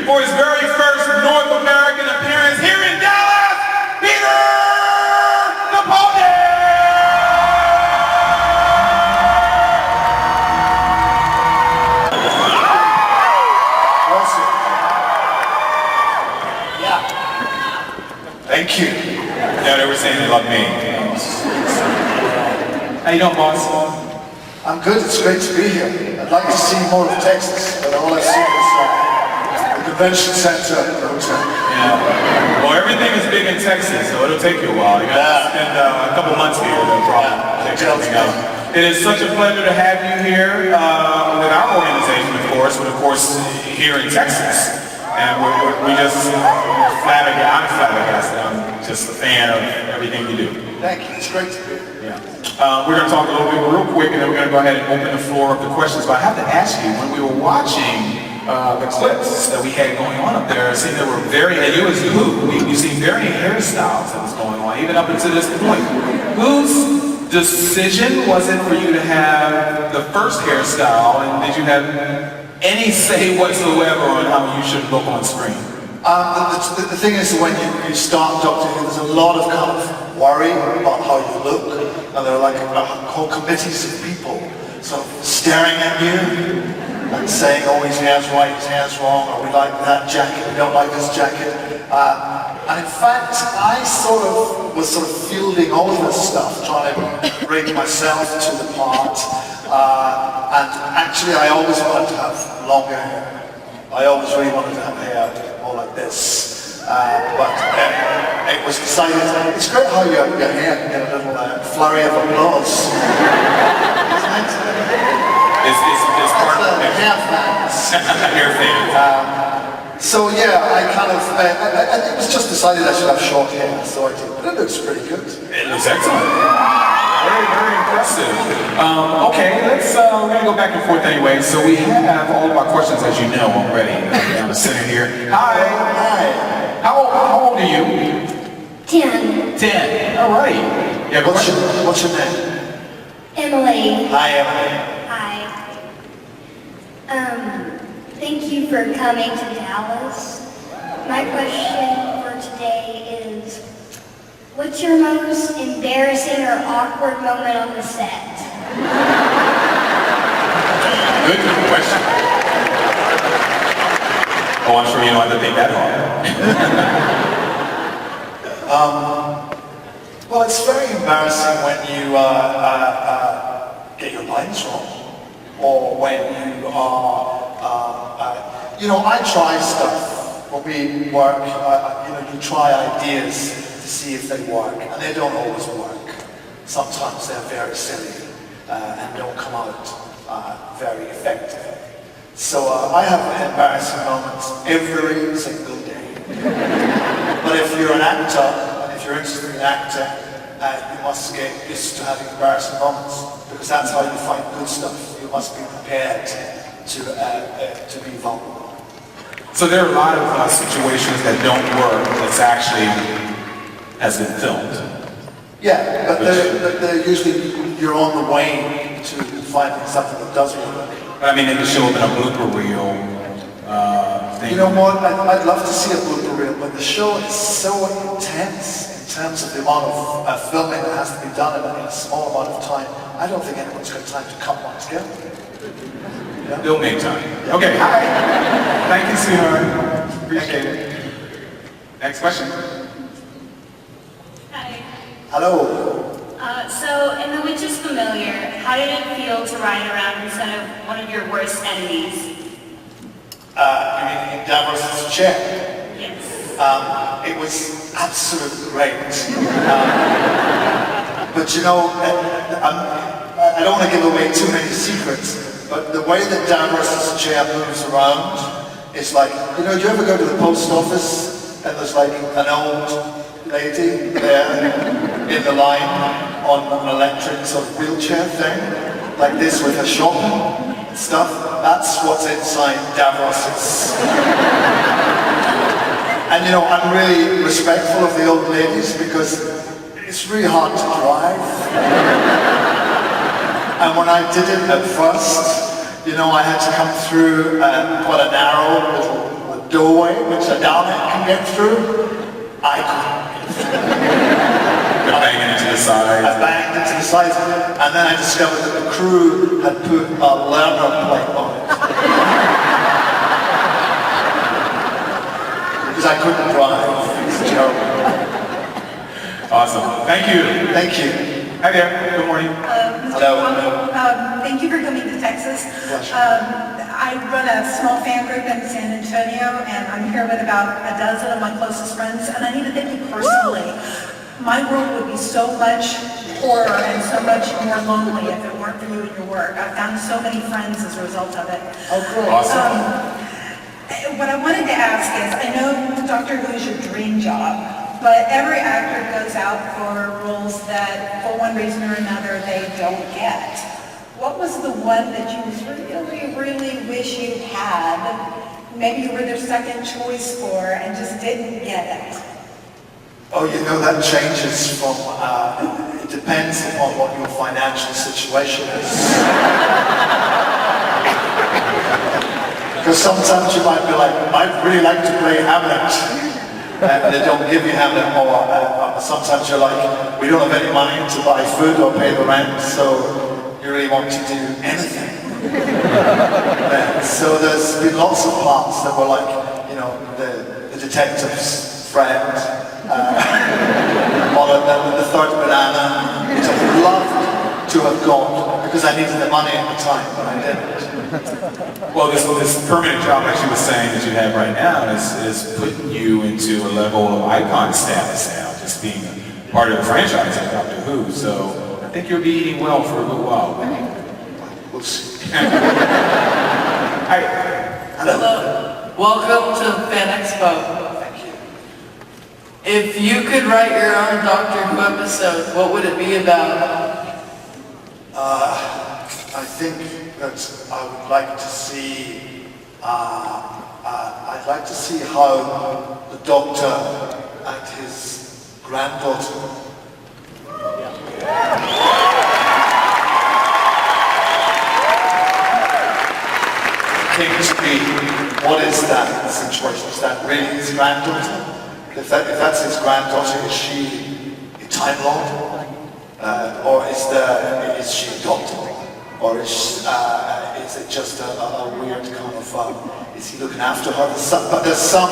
for his very first North American appearance here in Dallas, Peter Capaldi! Awesome. Yeah. Thank you. Yeah, they were saying they love me. How you doing, boss? I'm good, it's great to be here. I'd like to see more of Texas, but all I see is the convention center hotel. Yeah. Well, everything is big in Texas, so it'll take you a while. You gotta spend a couple months here to check everything out. It is such a pleasure to have you here with our organization, of course, but of course here in Texas. And we just flabbergasted. I'm flabbergasted. I'm just a fan of everything you do. Thank you, it's great to be here. We're going to talk a little bit real quick, and then we're going to go ahead and open the floor up to questions. But I have to ask you, when we were watching the clips that we had going on up there, it seemed there were very, and you as who, you seen varying hairstyles that was going on, even up until this point. Whose decision was it for you to have the first hairstyle, and did you have any say whatsoever on how you should look on screen? The thing is, when you start Doctor Who, there's a lot of kind of worry about how you look, and there are like whole committees of people sort of staring at you and saying, oh, his hair's right, his hair's wrong, or we like that jacket, we don't like this jacket. And in fact, I was fielding all of this stuff, trying to bring myself to the part. And actually, I always wanted to have longer hair. I always really wanted to have hair more like this. But it was decided, it's great how your hair can get a little flurry of applause. It's part of the hair fans. Hair fans. So yeah, it was just decided I should have short hair, so I did. But it looks pretty good. It looks excellent. Very, very impressive. Okay, we're going to go back and forth anyway. So we have all of our questions, as you know, already down the center here. Hi. Hi. How old are you? 10. 10. All right. Yeah, what's your name? Emily. Hi, Emily. Hi. Thank you for coming to Dallas. My question for today is, what's your most embarrassing or awkward moment on the set? Good question. Oh, I'm sure you don't have to think that hard. Well, it's very embarrassing when you get your lines wrong, or when you are, I try stuff when we work. You try ideas to see if they work, and they don't always work. Sometimes they're very silly and don't come out very effective. So I have embarrassing moments every single day. But if you're an actor, and if you're interested in acting, you must get used to having embarrassing moments, because that's how you find good stuff. You must be prepared to be vulnerable. So there are a lot of situations that don't work that's actually has been filmed. Yeah, but they're usually, you're on the way to finding something that does work. But I mean, they can show up in a blooper reel thing. You know what, I'd love to see a blooper reel, but the show is so intense in terms of the amount of filming that has to be done in a small amount of time. I don't think anyone's got time to cut one together. Yeah? They'll make time. Yeah. Okay, hi. Thank you, sweetheart. Appreciate it. Next question. Hi. Hello. So, in The Witch is Familiar, how did it feel to ride around in front of one of your worst enemies? You mean in Davros' chair? Yes. It was absolutely great. But I don't want to give away too many secrets, but the way that Davros' chair moves around is like, do you ever go to the post office and there's like an old lady there in the line on an electric sort of wheelchair thing, like this with her shopping and stuff? That's what's inside Davros's. And I'm really respectful of the old ladies because it's really hard to drive. And when I did it at first, I had to come through quite a narrow little doorway which a Dalek can get through. I couldn't get through. You're banging into the side. I banged into the sides, and then I discovered that the crew had put a learner plate on it. Because I couldn't drive. It's a joke. Awesome. Thank you. Thank you. Hi there. Good morning. Hello. Thank you for coming to Texas. I run a small fan group in San Antonio, and I'm here with about a dozen of my closest friends, and I need to thank you personally. My world would be so much poorer and so much more lonely if it weren't for you and your work. I've found so many friends as a result of it. Oh, great. Awesome. What I wanted to ask is, I know Doctor Who is your dream job, but every actor goes out for roles that, for one reason or another, they don't get. What was the one that you really, really wish you had? Maybe you were their second choice for and just didn't get it. Oh, you know, that changes from, it depends upon what your financial situation is. Because sometimes you might be like, I'd really like to play Hamlet, and they don't give you Hamlet, or sometimes you're like, we don't have any money to buy food or pay the rent, so you really want to do anything. So there's been lots of parts that were like, you know, the detective's friend, or the third banana, which I'd loved to have got because I needed the money at the time, but I didn't. Well, this permanent job, like she was saying, that you have right now is putting you into a level of icon status now, just being part of the franchise of Doctor Who. So I think you'll be eating well for a good while. We'll see. Hi. Hello. Welcome to Fan Expo. Thank you. If you could write your own Doctor Who episode, what would it be about? I think that I would like to see, I'd like to see how the Doctor and his granddaughter came to be. What is that situation? Is that really his granddaughter? If that's his granddaughter, is she a Time Lord? Or is she adopted? Or is it just a weird kind of, is he looking after her? But there's some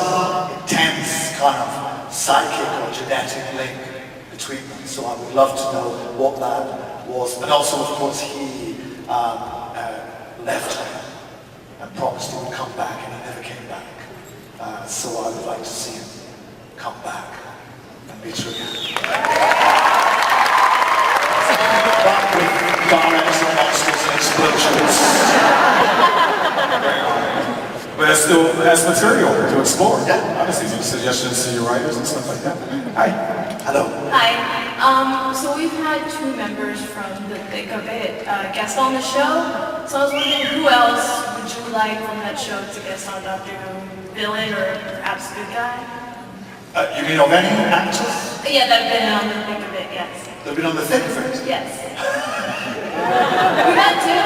intense kind of psychic or genetic link between them. So I would love to know what that was. And also, of course, he left her and promised he would come back, and he never came back. So I would like to see him come back and meet her again. But with Daleks and monsters and explosions. But that still has material to explore. Yeah. Obviously, some suggestions to your writers and stuff like that. Hi. Hello. Hi. So we've had two members from The Thick of It guest on the show. So I was wondering, who else would you like from that show to guest on Doctor Who? Villain or perhaps good guy? You mean of any actors? Yeah, that been on The Thick of It, yes. They've been on the thick of it? Yes. We've had two.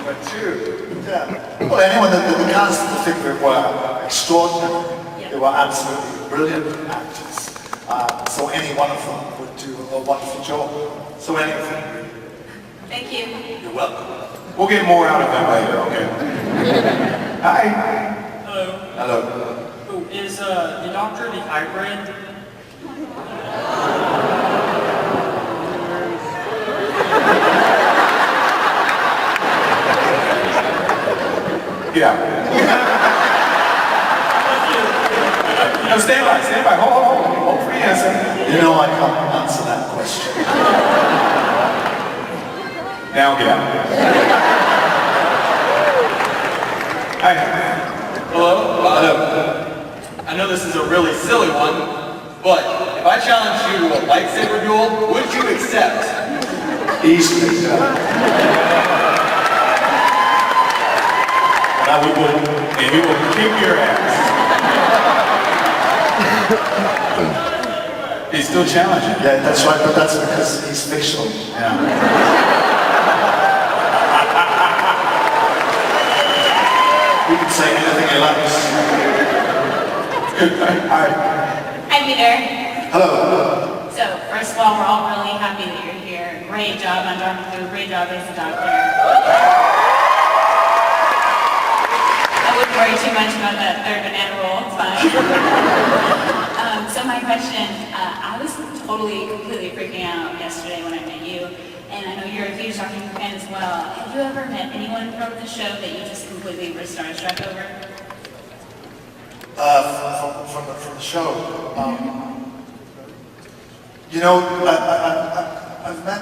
But two. Yeah. Well, anyone that the cast of the thick of it were extraordinary. Yeah. They were absolutely brilliant actors. So any one of them would do a wonderful job. So any of them. Thank you. You're welcome. We'll get more out of them later, okay? Hi. Hello. Hello. Oh, is the Doctor the hybrid? Yeah. No, stand by. Hold for the answer. You know I can't answer that question. Now get out. Hi. Hello? Hello. I know this is a really silly one, but if I challenge you to a lightsaber duel, would you accept? Easily done. Now we will kick your ass. He's still challenging. Yeah, that's right, but that's because he's fictional. Yeah. He can say anything he likes. Hi. Hi, Peter. Hello. So, first of all, we're all really happy that you're here. Great job on Dr. Who. Great job as a doctor. I wouldn't worry too much about that third banana roll. It's fine. So my question, I was completely freaking out yesterday when I met you, and I know you're a huge Doctor Who fan as well. Have you ever met anyone from the show that you just completely were starstruck over? From the show. You know, I've met,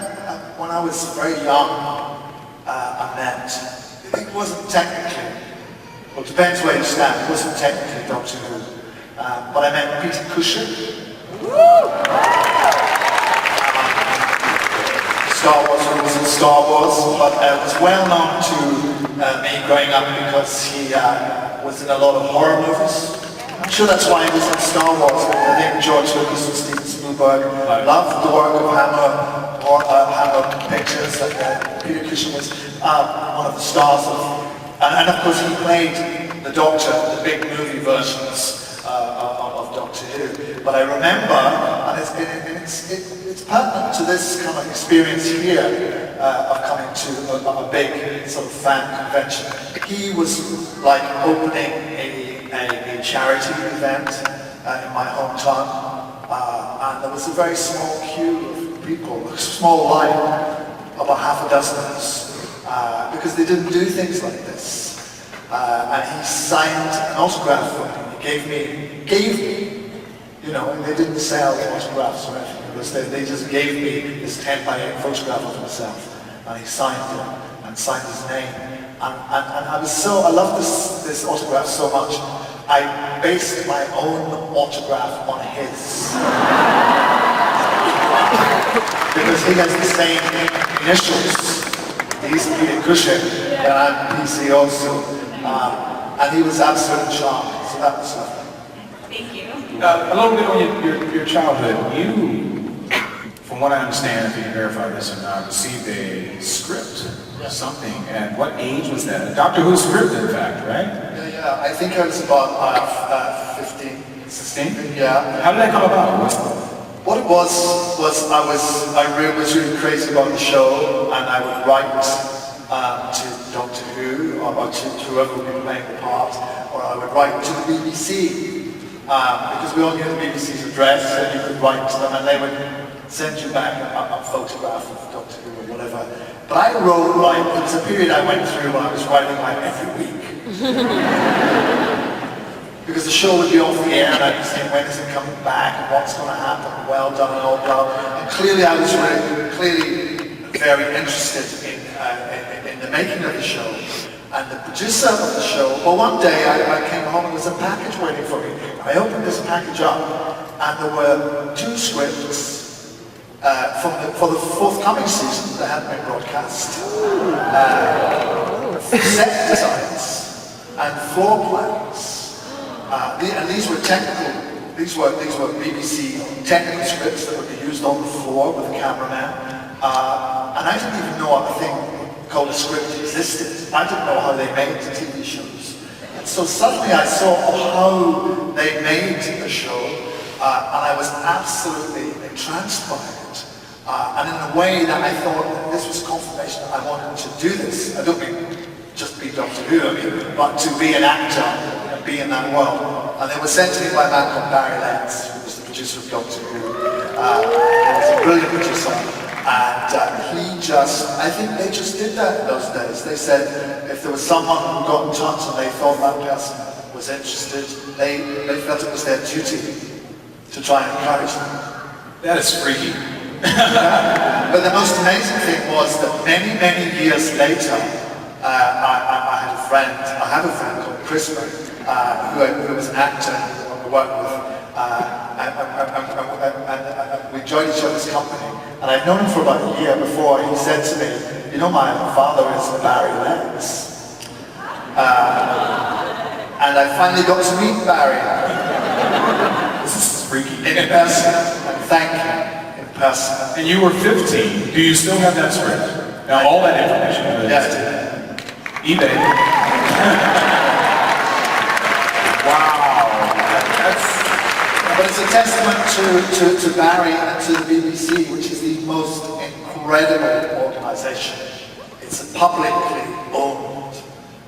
when I was very young, I met, it wasn't technically, well, it depends where you stand, it wasn't technically Doctor Who, but I met Peter Cushing. Star Wars, who was in Star Wars, but it was well known to me growing up because he was in a lot of horror movies. I'm sure that's why he was in Star Wars. I think George Lucas and Steven Spielberg loved the work of Hammer Pictures, and Peter Cushing was one of the stars of, and of course he played the Doctor, the big movie versions of Doctor Who. But I remember, and it's pertinent to this kind of experience here of coming to a big sort of fan convention. He was like opening a charity event in my hometown, and there was a very small queue of people, a small line, about half a dozen of us, because they didn't do things like this. And he signed an autograph for me. He gave me, you know, they didn't sell autographs or anything. They just gave me this 10x8 photograph of himself, and he signed it and signed his name. And I loved this autograph so much. I based my own autograph on his. Because he has the same initials. He's Peter Cushing, and I'm PC also. And he was absolute charm, so that was lovely. Thank you. A little bit on your childhood. You, from what I understand, if you can verify this or not, received a script or something. And what age was that? A Doctor Who script, in fact, right? Yeah, I think I was about 15. 16? Yeah. How did that come about? What it was I was really crazy about the show, and I would write to Doctor Who, or to whoever would be playing the part, or I would write to the BBC, because we all knew the BBC's address, and you could write to them, and they would send you back a photograph of Doctor Who or whatever. But I wrote, like, it was a period I went through when I was writing like every week. Because the show would be off the air, and I'd be saying, when is it coming back, and what's going to happen, well done, and all blah. And clearly I was very interested in the making of the show. And the producer of the show, well, one day I came home and there was a package waiting for me. I opened this package up, and there were 2 scripts for the forthcoming season that hadn't been broadcast. Set designs and floor plans. And these were technical. These were BBC technical scripts that would be used on the floor with the cameraman. And I didn't even know a thing called a script existed. I didn't know how they made the TV shows. And so suddenly I saw how they made the show, and I was absolutely entranced by it. And in a way that I thought that this was confirmation that I wanted to do this. I don't mean just be Doctor Who, but to be an actor and be in that world. And they were sent to me by a man called Barry Letts, who was the producer of Doctor Who. He was a brilliant producer. And I think they just did that in those days. They said if there was someone who got in touch and they thought that person was interested, they felt it was their duty to try and encourage them. That is freaky. But the most amazing thing was that many, many years later, I have a friend called Crispin, who was an actor who I worked with, and we joined each other's company. And I'd known him for about a year before. He said to me, you know, my father is Barry Letts. And I finally got to meet Barry. This is freaky. In person, and thank him in person. And you were 15. Do you still have that script? Now, all that information is eBay. Wow. That's a testament to Barry and to the BBC, which is the most incredible organisation. It's publicly owned.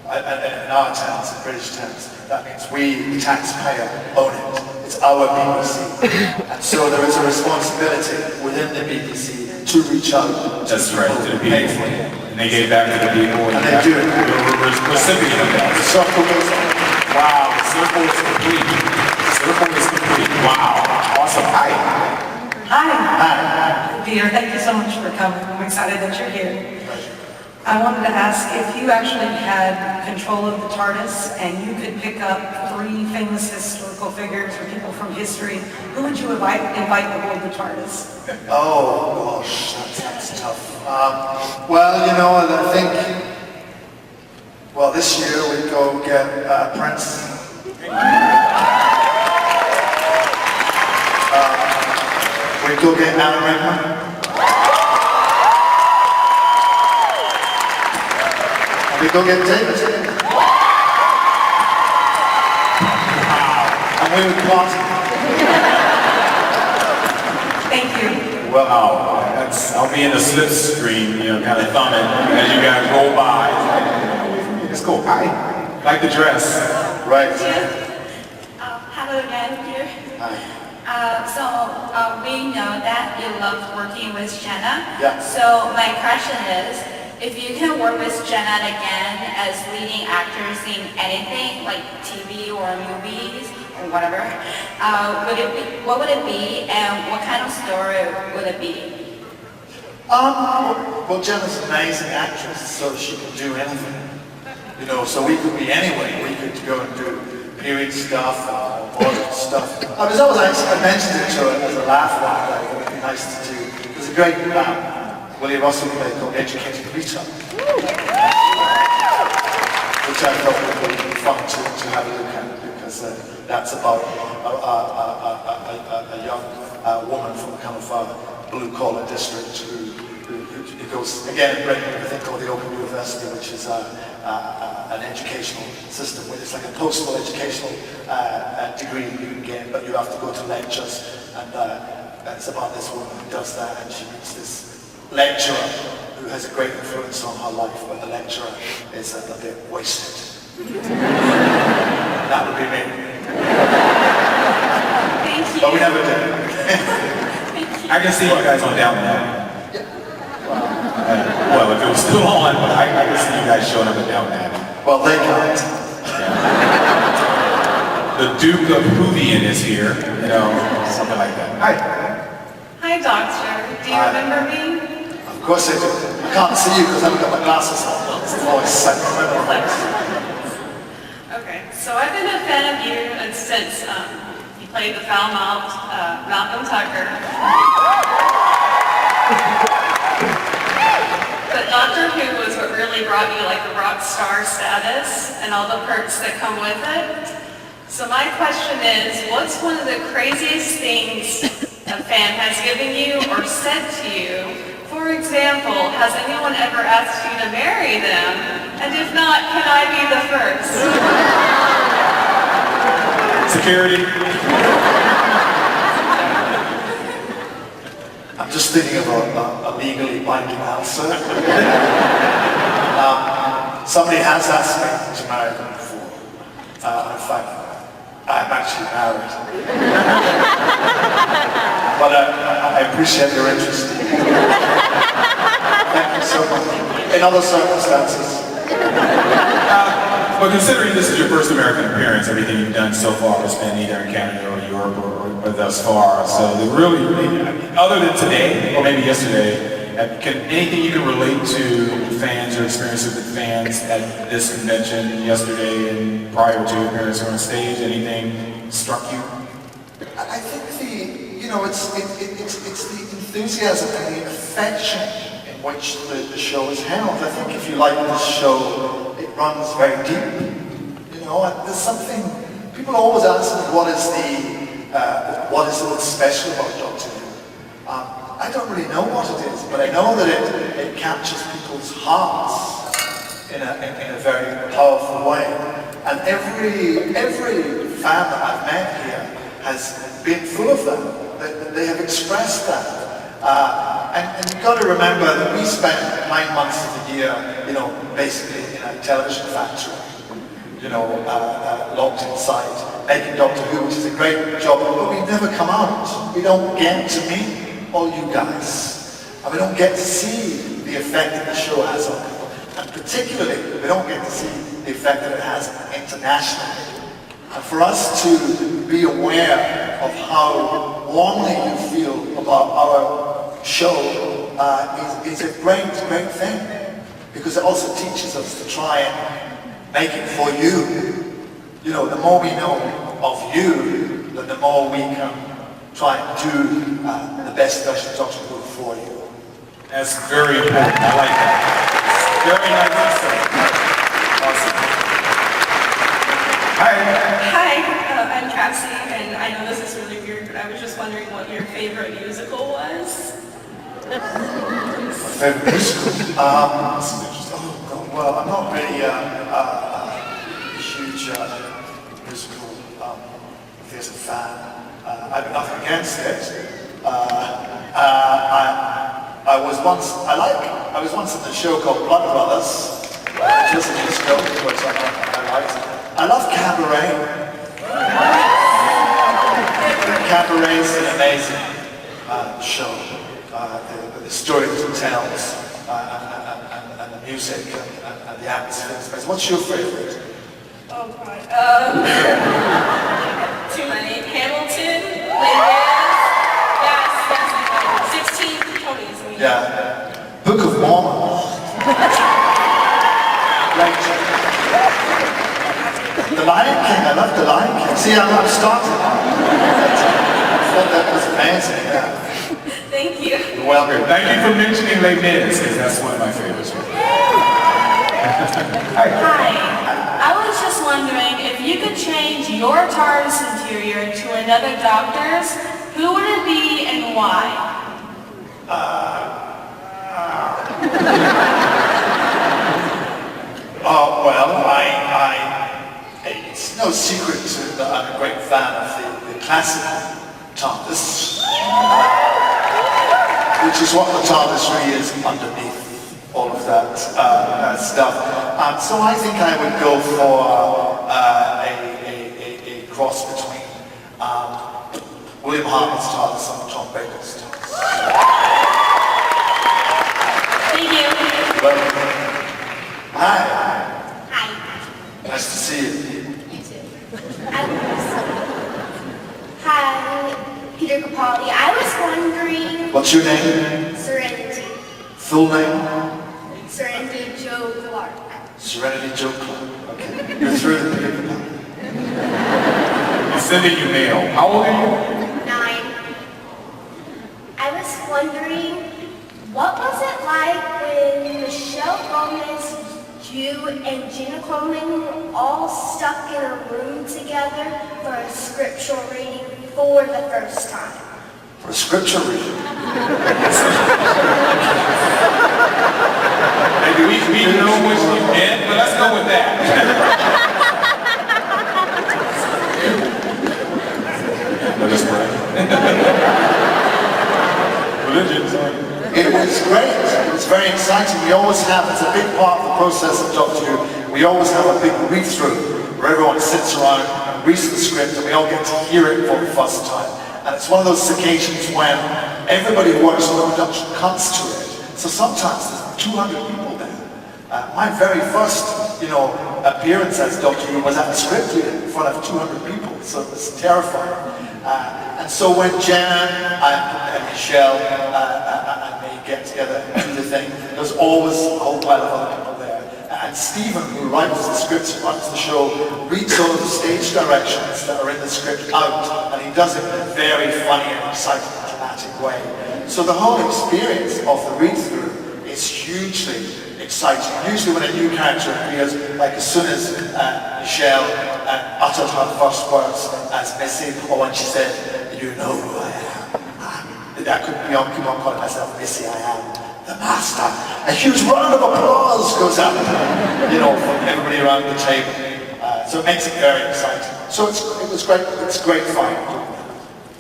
In our terms, in British terms, that means we, the taxpayer, own it. It's our BBC. And so there is a responsibility within the BBC to reach out to That's right, to the pay people. for it. And they gave back to the people. And they do. We're recipient of that. The circle goes on. Wow, the circle is complete. The circle is complete. Wow. Awesome. Hi. Hi. Peter, thank you so much for coming. I'm excited that you're here. I wanted to ask if you actually had control of the TARDIS and you could pick up 3 famous historical figures or people from history, who would you invite aboard the TARDIS? Oh gosh, that's tough. Well, you know, I think, well, this year we'd go get Prince. We'd go get Alan Rickman. We go get David. And we would party. Thank you. Wow. I'll be in the slipstream, kind of thumbing as you guys roll by. It's cool. Hi. Like the dress. Right. Hello again, Peter. Hi. We know that you love working with Jenna. Yeah. So my question is, if you can work with Jenna again as leading actors in anything like TV or movies or whatever, what would it be and what kind of story would it be? Well, Jenna's an amazing actress, so she can do anything. You know, so we could be anywhere. We could go and do period stuff or modern stuff. I mentioned it to her as a laugh one day. It would be nice to do. There's a great Willie Russell play called Educated Rita, which I thought would be fun to have a look at, because that's about a young woman from a kind of blue-collar district who goes, again, in Britain, a thing called the Open University, which is an educational system where it's like a postal educational degree you can get, but you have to go to lectures, and it's about this woman who does that, and she meets this lecturer who has a great influence on her life, but the lecturer is a bit wasted. That would be me. Thank you. But we never did. I can see you guys on Down Abbey. Well, if it was still on, but I can see you guys showing up at Down Abbey. Well, they can't. The Duke of Hoovian is here, something like that. Hi. Hi, Doctor. Do you Hi. remember me? Of course I do. I can't see you because I haven't got my glasses on. It's always set. Okay, so I've been a fan of you since you played the foul-mouthed Malcolm Tucker. But Doctor Who was what really brought you like the rock star status and all the perks that come with it. So my question is, what's one of the craziest things a fan has given you or said to you? For example, has anyone ever asked you to marry them? And if not, can I be the first? Security. I'm just thinking of a legally binding answer. Somebody has asked me to marry them before. In fact, I'm actually married. But I appreciate your interest. Thank you so much. In other circumstances. Well, considering this is your first American appearance, everything you've done so far has been either in Canada or Europe or thus far. So really, other than today, or maybe yesterday, anything you can relate to fans or experiences with fans at this convention yesterday and prior to appearance on stage, anything struck you? I think it's the enthusiasm and the affection in which the show is held. I think if you like this show, it runs very deep. And there's something, people always ask me what is it that's special about Doctor Who? I don't really know what it is, but I know that it captures people's hearts in a very powerful way. And every fan that I've met here has been full of that. They have expressed that. And you've got to remember that we spent 9 months of the year, basically in a television factory, locked inside, making Doctor Who, which is a great job, but we never come out. We don't get to meet all you guys. And we don't get to see the effect that the show has on people. And particularly, we don't get to see the effect that it has internationally. And for us to be aware of how warmly you feel about our show is a great thing. Because it also teaches us to try and make it for you. The more we know of you, then the more we can try and do the best version of Doctor Who for you. That's very important. I like that. Very nice to say. Awesome. Hi. Hi, I'm Cassie, and I know this is really weird, but I was just wondering what your favorite musical was. My favorite musical? Well, I'm not really a huge musical theatre fan. I have nothing against it. I was once in a show called Blood Brothers, which was a musical, which I liked. I love Cabaret. Cabaret is an amazing show. The story that it tells, and the music, and the atmosphere. What's your favorite? Oh God. Too many. Hamilton, yes, 16 Tonys. Yeah. Book of Mormon. Great. The Lion King. I love The Lion King. See, I'm starting. I thought that was amazing. Yeah. Thank you. You're welcome. Thank you for mentioning Les Mis, because that's one of my favorites. Hi. I was just wondering if you could change your TARDIS interior to another doctor's, who would it be and why? It's no secret that I'm a great fan of the classical TARDIS, which is what the TARDIS really is underneath all of that stuff. So I think I would go for a cross between William Hartnett's TARDIS and Tom Baker's TARDIS. Thank you. Well, hi. Hi. Nice to see you. You too. Hi, Peter Capaldi. I was wondering... What's your name? Serenity. Full name? Serenity Joe Clark. Serenity Joe Clark. Okay. You're through the Peter Capaldi. I'm sending you mail. How old are you? 9. I was wondering, what was it like when Michelle Gomez, you, and Gina Coleman were all stuck in a room together for a scriptural reading for the first time? For a scripture reading. Maybe we know what you meant, but let's go with that. Let us pray. Religion, sorry. It was great. It was very exciting. We always have, it's a big part of the process of Doctor Who, we always have a big read-through where everyone sits around and reads the script and we all get to hear it for the first time. And it's one of those occasions when everybody who works on the production comes to it. So sometimes there's 200 people there. My very first, appearance as Doctor Who was at the script reading in front of 200 people. So it was terrifying. And so when Jan and Michelle and me get together and do the thing, there's always a whole pile of other people there. And Stephen, who writes the scripts and runs the show, reads all of the stage directions that are in the script out, and he does it in a very funny and exciting and dramatic way. So the whole experience of the read-through is hugely exciting. Usually when a new character appears, like as soon as Michelle uttered her first words as Missy, or when she said, "You know who I am," I couldn't keep on calling myself Missy, I am the master. A huge round of applause goes up, from everybody around the table. So it makes it very exciting. So it was great. It's great fun.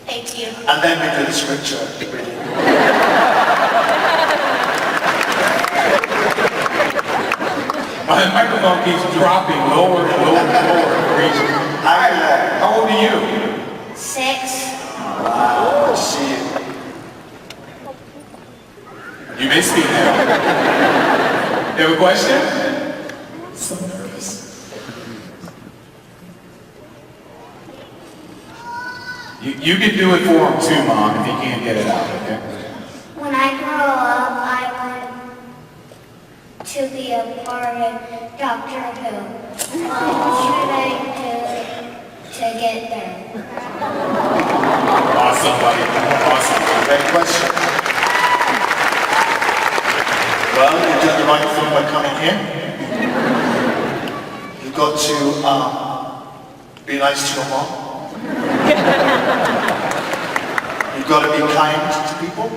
Thank you. And then we do the scripture reading. My microphone keeps dropping lower and lower and lower. Hi, how old are you? 6. Wow, see you. You may speak now. You have a question? So nervous. You can do it for him too, Mom, if he can't get it out, okay? When I grow up, I want to be a part of Doctor Who. What should I do to get there? Awesome, buddy. Awesome. Great question. Well, you've done the right thing by coming here. You've got to be nice to your mom. You've got to be kind to people.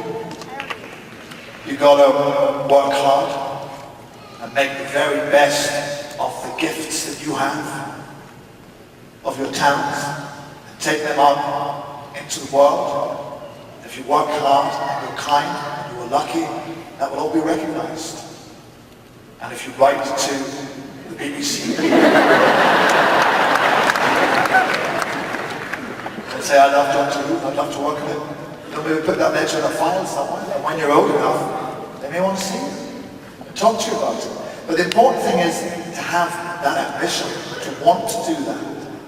You've got to work hard and make the very best of the gifts that you have, of your talents, and take them out into the world. If you work hard and you're kind and you are lucky, that will all be recognized. And if you write to the BBC and say, I love Doctor Who, I'd love to work with it, they'll maybe put that letter in a file somewhere, and when you're old enough, they may want to see it and talk to you about it. But the important thing is to have that ambition, to want to do that.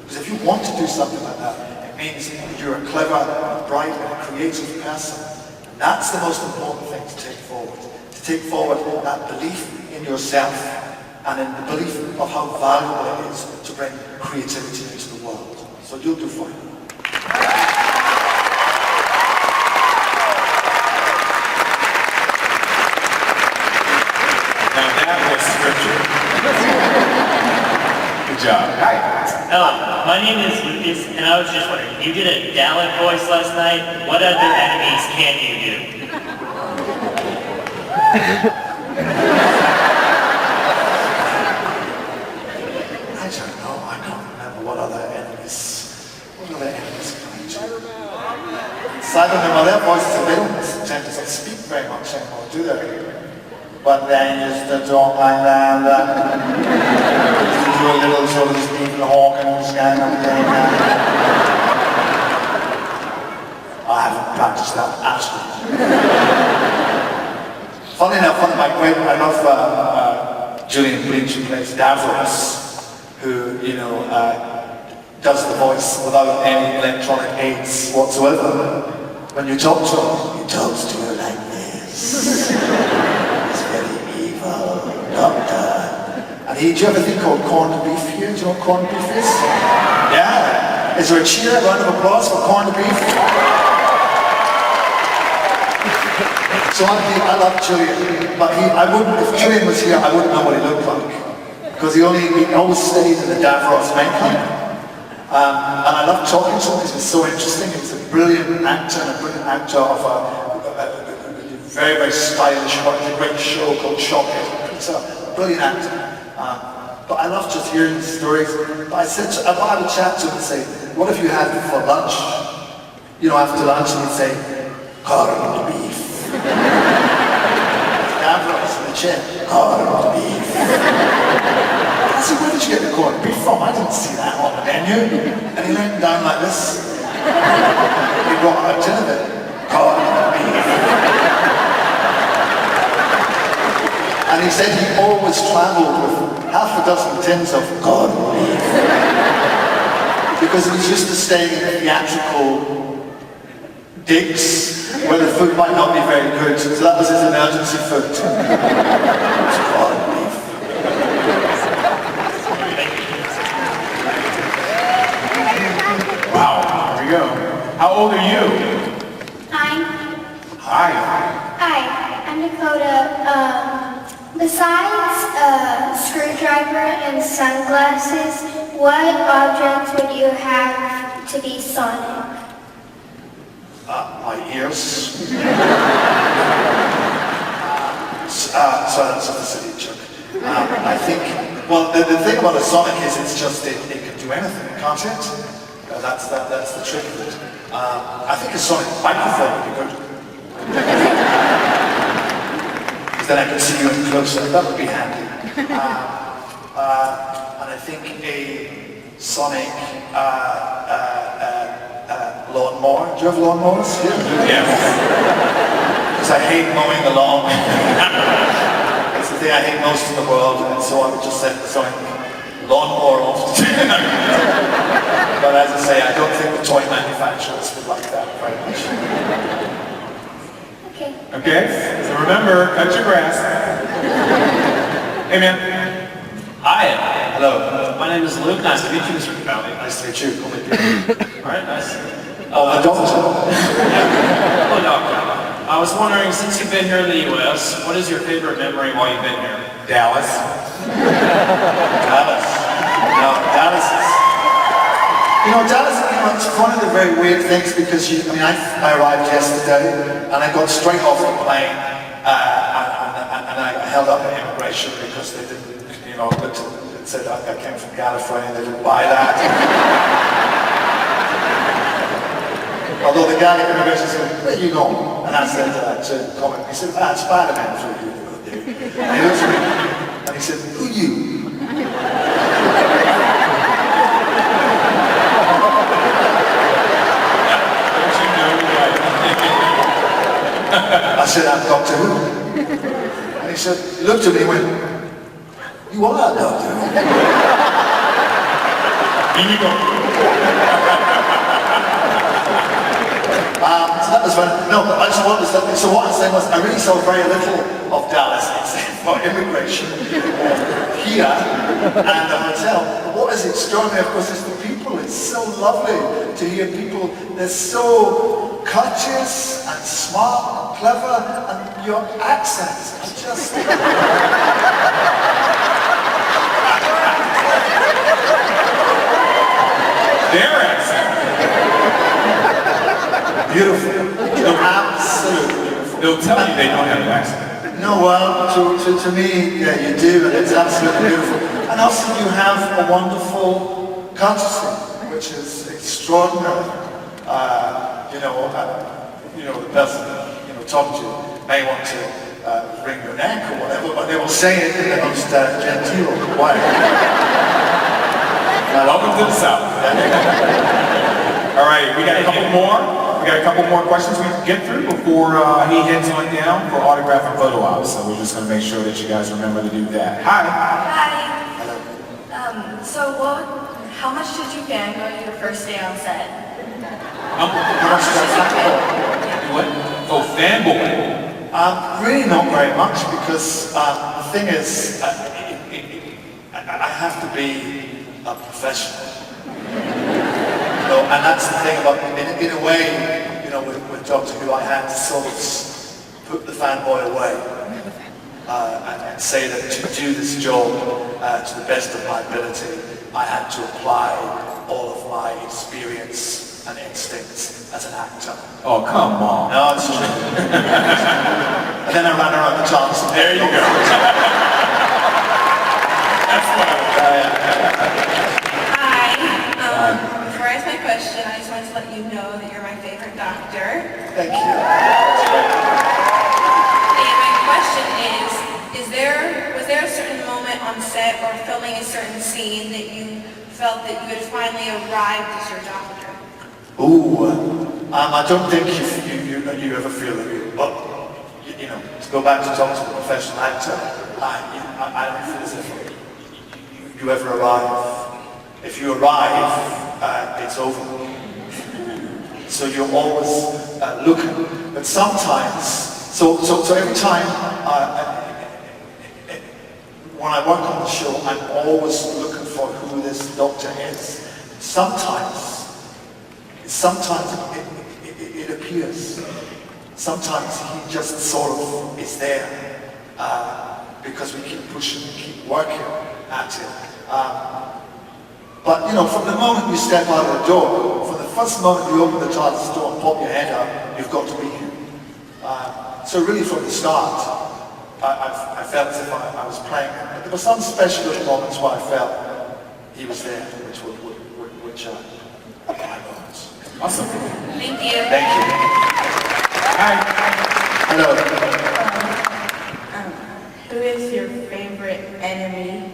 Because if you want to do something like that, it means that you're a clever, bright, and creative person. And that's the most important thing to take forward. To take forward that belief in yourself and in the belief of how valuable it is to bring creativity into the world. So you'll do fine. Now that was scripture. Good job. Hi. Hello, my name is Lucas, and I was just wondering, you did a Dalek voice last night. What other enemies can you do? I don't know, I can't remember what other enemies can I do? Aside from them, well, their voices, they don't tend to speak very much anymore, do they? But they used to talk like that, used to do a little sort of Stephen Hawkins kind of thing. I haven't practiced that at all. Funny enough, I love Julian Bleach, who plays Davros, who, does the voice without any electronic aids whatsoever. When you talk to him, he talks to you like this. He's very evil, doctor. And do you have a thing called corned beef here? Do you know what corned beef is? Yeah. Is there a cheer, a round of applause for corned beef? So I love Julian, but if Julian was here, I wouldn't know what he looked like. Because he always stayed in the Davros makeup. And I love talking to him because he's so interesting. He's a brilliant actor and a brilliant actor of a very, very stylish, a great show called Shockhead. He's a brilliant actor. But I love just hearing the stories. But I would chat to him and say, what have you had for lunch? After lunch, and he'd say, corned beef. Davros in the chair, corned beef. I said, where did you get the corned beef from? I didn't see that on the menu. And he leaned down like this. He brought out a tin of it. Corned beef. And he said he always travelled with half a dozen tins of corned beef. Because he was used to staying in theatrical digs where the food might not be very good. So that was his emergency food. It's corned beef. Wow, here we go. How old are you? I'm Hi. Hi, I'm Dakota. Besides a screwdriver and sunglasses, what object would you have to be sonic? My ears. So that's a silly joke. I think, well, the thing about a sonic is it can do anything, can't it? that's the trick of it. I think a sonic microphone would be good. Because then I can see you in closer. That would be handy. And I think a sonic lawnmower. Do you have lawnmowers? Yes. Because I hate mowing the lawn. It's the thing I hate most in the world, and so I would just set the sonic lawnmower off. But as I say, I don't think the toy manufacturers would like that very much. Okay. Okay? So remember, cut your grass. Hey, man. Hi. Hello. My name is Luke. Nice to meet you, Mr. Capaldi. Nice to meet you. All right, nice. Oh, the doctor. Hello, Doctor. I was wondering, since you've been here in the U.S., what is your favorite memory while you've been here? Dallas. Dallas. No, Dallas is... Dallas, it's one of the very weird things because I arrived yesterday and I got straight off the plane and I held up an immigration because they didn't, it said I came from California, they didn't buy that. Although the guy at immigration said, where are you going? And I said to comment, he said, Spider-Man for you. And he looked at me and he said, who you? I said, I'm Doctor Who. And he said, he looked at me and went, you are Doctor Who. Here you go. So that was fun. No, but I just wanted to say, so what I'm saying was, I really saw very little of Dallas except for immigration here and the hotel. But what is extraordinary, of course, is the people. It's so lovely to hear people. They're so courteous and smart and clever, and your accents are just... Their accent. Beautiful. Absolutely beautiful. They'll tell you they don't have an accent. No, well, to me, yeah, you do, and it's absolutely beautiful. And also you have a wonderful courtesy, which is extraordinary. The person, talking to you may want to wring your neck or whatever, but they will say it in the most genteel way. Welcome to the South. All right, we got a couple more. We got a couple more questions we can get through before he heads on down for autograph and photo ops. So we're just going to make sure that you guys remember to do that. Hi. Hi. How much did you fangirl your first day on set? What? Oh, fanboy. Really not very much because the thing is, I have to be a professional. And that's the thing about, in a way, with Doctor Who, I had to sort of put the fanboy away and say that to do this job to the best of my ability, I had to apply all of my experience and instincts as an actor. Oh, come on. No, it's true. And then I ran around the chance. There you go. That's fine. Hi. Before I ask my question, I just wanted to let you know that you're my favorite doctor. Thank you. That's great. And my question was there a certain moment on set or filming a certain scene that you felt that you had finally arrived as your doctor? I don't think you ever feel that you, but to go back to talking to a professional actor, I don't feel as if you ever arrive. If you arrive, it's over. So you're always looking, but sometimes, so every time when I work on the show, I'm always looking for who this doctor is. Sometimes it appears. Sometimes he just sort of is there because we keep pushing, keep working at it. But from the moment you step out of the door, from the first moment you open the TARDIS door and pop your head up, you've got to be here. So really from the start, I felt as if I was playing him. But there were some special little moments where I felt he was there, which Awesome. Thank you. Thank you. Hi. Hello. Who is your favorite enemy?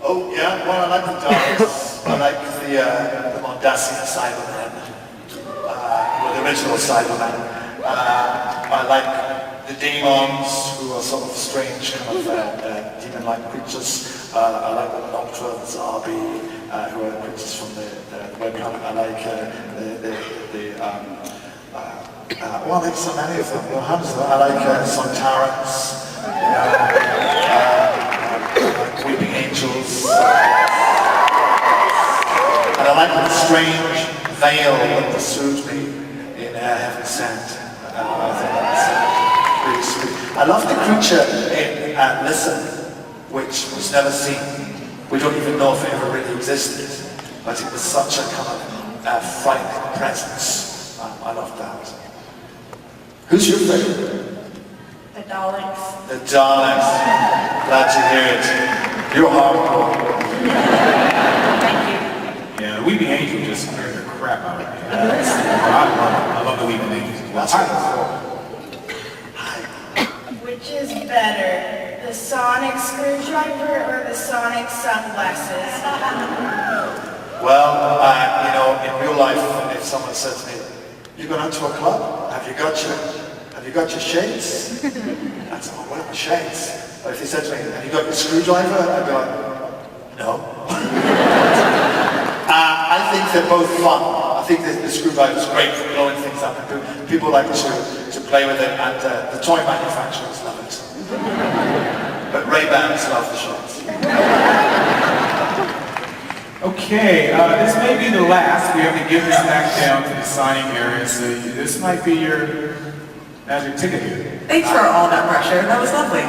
Oh, yeah, well, I like the TARDIS. I like the Mondasian Cybermen, or the original Cybermen. I like the demons, who are sort of strange kind of demon-like creatures. I like the Nocturnes, Arby, who are creatures from the webcomic. I like well, I like so many of them. I like Sontarans, Weeping Angels, and I like the strange veil that pursued me in Heaven Sent. I think that's really sweet. I love the creature in Listen, which was never seen. We don't even know if it ever really existed, but it was such a kind of frightening presence. I love that. Who's your favorite? The Daleks. The Daleks. Glad to hear it. You're hardcore. Thank you. Yeah, the Weeping Angel just scared the crap out of me. I love the Weeping Angels as well. Which is better, the sonic screwdriver or the sonic sunglasses? Well, you know, in real life, if someone says to me, "You're going out to a club? Have you got your shades?" I'd say, "Oh, what are my shades?" But if they said to me, "Have you got your screwdriver?" I'd be like, "No." I think they're both fun. I think the screwdriver is great for blowing things up. People like to play with it, and the toy manufacturers love it. But Ray-Bans love the shades. Okay, this may be the last. We have to give this back down to the signing area, so this might be your magic ticket here. Thanks for all that pressure. That was lovely.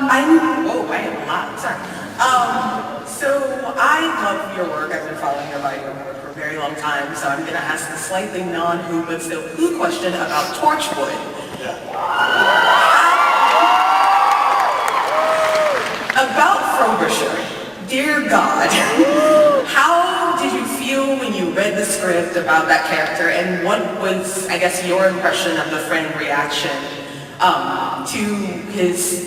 I have a lot. Sorry. So I love your work. I've been following your body of work for a very long time. So I'm going to ask a slightly non-who but still who question about Torchwood. About Frobisher, dear God, how did you feel when you read the script about that character, and what was, I guess, your impression of the friend reaction to his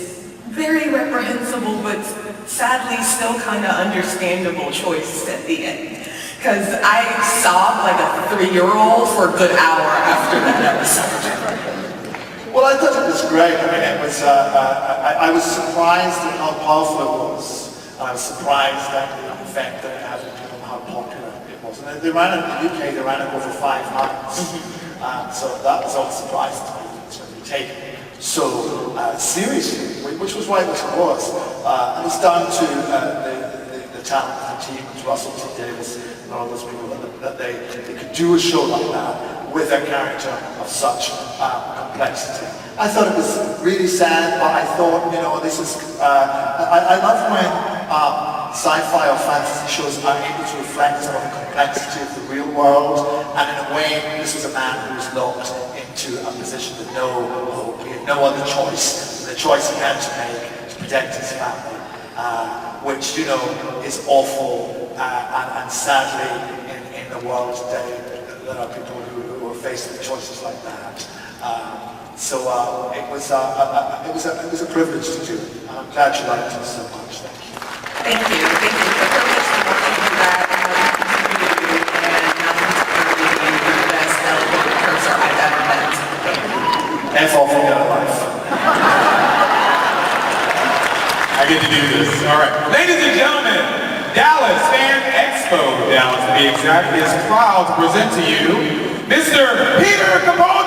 very reprehensible but sadly still kind of understandable choice at the end? Because I sobbed like a 3-year-old for a good hour after that episode. Well, I thought it was great. I mean, it was. I was surprised at how powerful it was. I was surprised at the effect that it had on people and how popular it was. And they ran it in the UK. They ran it over 5 nights. So that was all surprising to me. It's going to be taken so seriously, which was why it was. And it's down to the talent of the team, Russell T. Davis, and all those people that they could do a show like that with a character of such complexity. I thought it was really sad, but I thought, you know, this is, I love when sci-fi or fantasy shows are able to reflect some of the complexity of the real world, and in a way, this was a man who was locked into a position with no hope. He had no other choice. The choice he had to make to protect his family, which, you know, is awful, and sadly, in the world today, there are people who are faced with choices like that. So it was a privilege to do it. I'm glad you liked it so much. Thank you. Thank you. Thank you. It's a privilege to watch you do that, and what you continue to do, and nothing to being the best eloquent cursor I've ever met. F off in your life. I get to do this. All right. Ladies and gentlemen, Dallas, Fan Expo Dallas, to be exact, is proud to present to you Mr. Peter Capaldi.